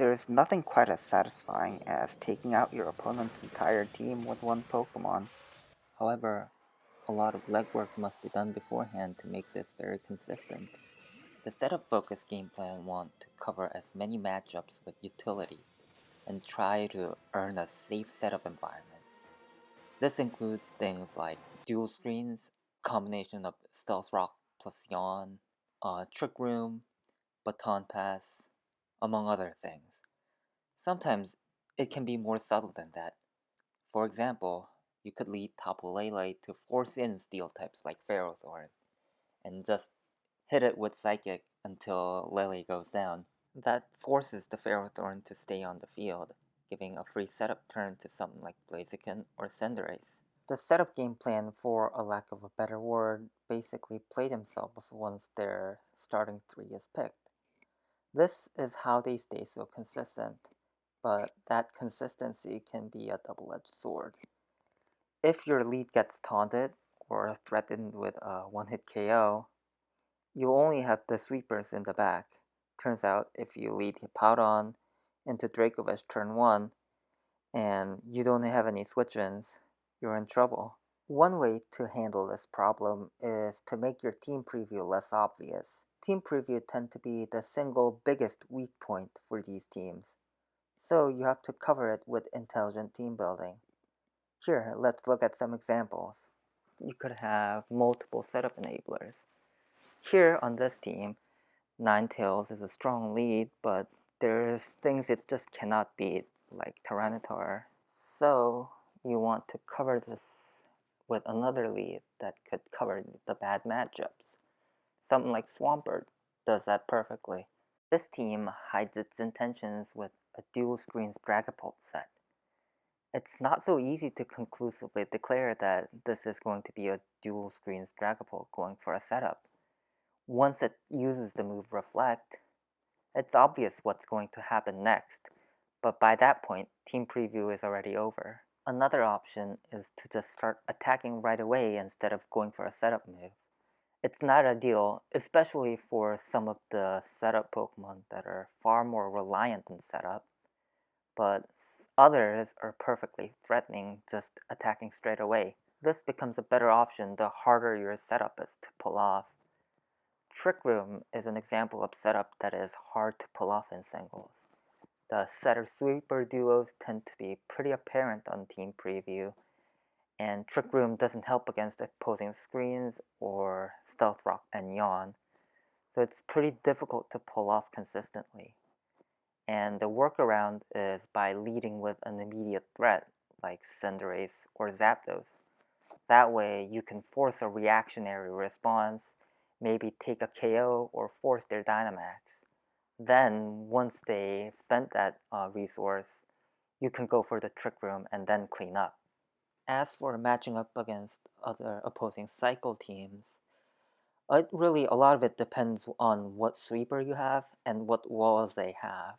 There's nothing quite as satisfying as taking out your opponent's entire team with one Pokemon. However, a lot of legwork must be done beforehand to make this very consistent. The setup-focused game plan want to cover as many matchups with utility and try to earn a safe setup environment. This includes things like dual screens, combination of Stealth Rock plus Yawn, Trick Room, Baton Pass, among other things. Sometimes it can be more subtle than that. For example, you could lead Tapu Lele to force in steel types like Ferrothorn, and just hit it with Psychic until Lele goes down. That forces the Ferrothorn to stay on the field, giving a free setup turn to something like Blaziken or Cinderace. The setup game plan, for a lack of a better word, basically play themselves once their starting three is picked. This is how they stay so consistent, but that consistency can be a double-edged sword. If your lead gets taunted or threatened with a one-hit KO, you only have the sweepers in the back. Turns out if you lead Hippowdon into Dracovish turn 1 and you don't have any switch-ins, you're in trouble. One way to handle this problem is to make your team preview less obvious. Team preview tend to be the single biggest weak point for these teams, so you have to cover it with intelligent team building. Here, let's look at some examples. You could have multiple setup enablers. Here on this team, Ninetales is a strong lead, but there's things it just cannot beat, like Tyranitar. So you want to cover this with another lead that could cover the bad matchups. Something like Swampert does that perfectly. This team hides its intentions with a dual screens Dragapult set. It's not so easy to conclusively declare that this is going to be a dual screens Dragapult going for a setup. Once it uses the move Reflect, it's obvious what's going to happen next, but by that point, team preview is already over. Another option is to just start attacking right away instead of going for a setup move. It's not ideal, especially for some of the setup Pokemon that are far more reliant on setup, but others are perfectly threatening just attacking straight away. This becomes a better option the harder your setup is to pull off. Trick Room is an example of setup that is hard to pull off in singles. The setter-sweeper duos tend to be pretty apparent on Team Preview, and Trick Room doesn't help against opposing screens or Stealth Rock and Yawn, so it's pretty difficult to pull off consistently. And the workaround is by leading with an immediate threat, like Cinderace or Zapdos. That way you can force a reactionary response, maybe take a KO or force their Dynamax. Then, once they spent that resource, you can go for the Trick Room and then clean up. As for matching up against other opposing Cycle teams, a lot of it depends on what sweeper you have and what walls they have.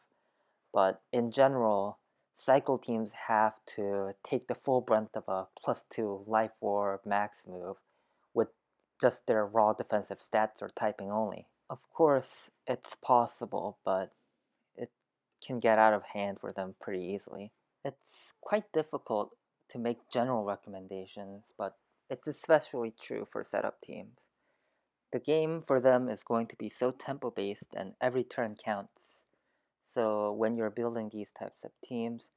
But in general, Cycle teams have to take the full brunt of a +2 Life Orb max move with just their raw defensive stats or typing only. Of course, it's possible, but it can get out of hand for them pretty easily. It's quite difficult to make general recommendations, but it's especially true for setup teams. The game for them is going to be so tempo-based and every turn counts. So when you're building these types of teams,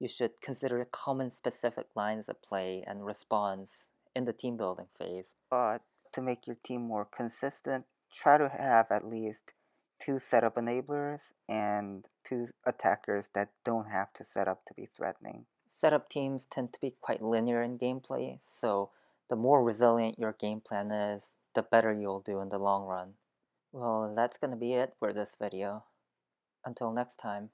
you should consider common specific lines of play and response in the team building phase. But to make your team more consistent, try to have at least 2 setup enablers and 2 attackers that don't have to set up to be threatening. Setup teams tend to be quite linear in gameplay, so the more resilient your game plan is, the better you'll do in the long run. Well, that's gonna be it for this video. Until next time.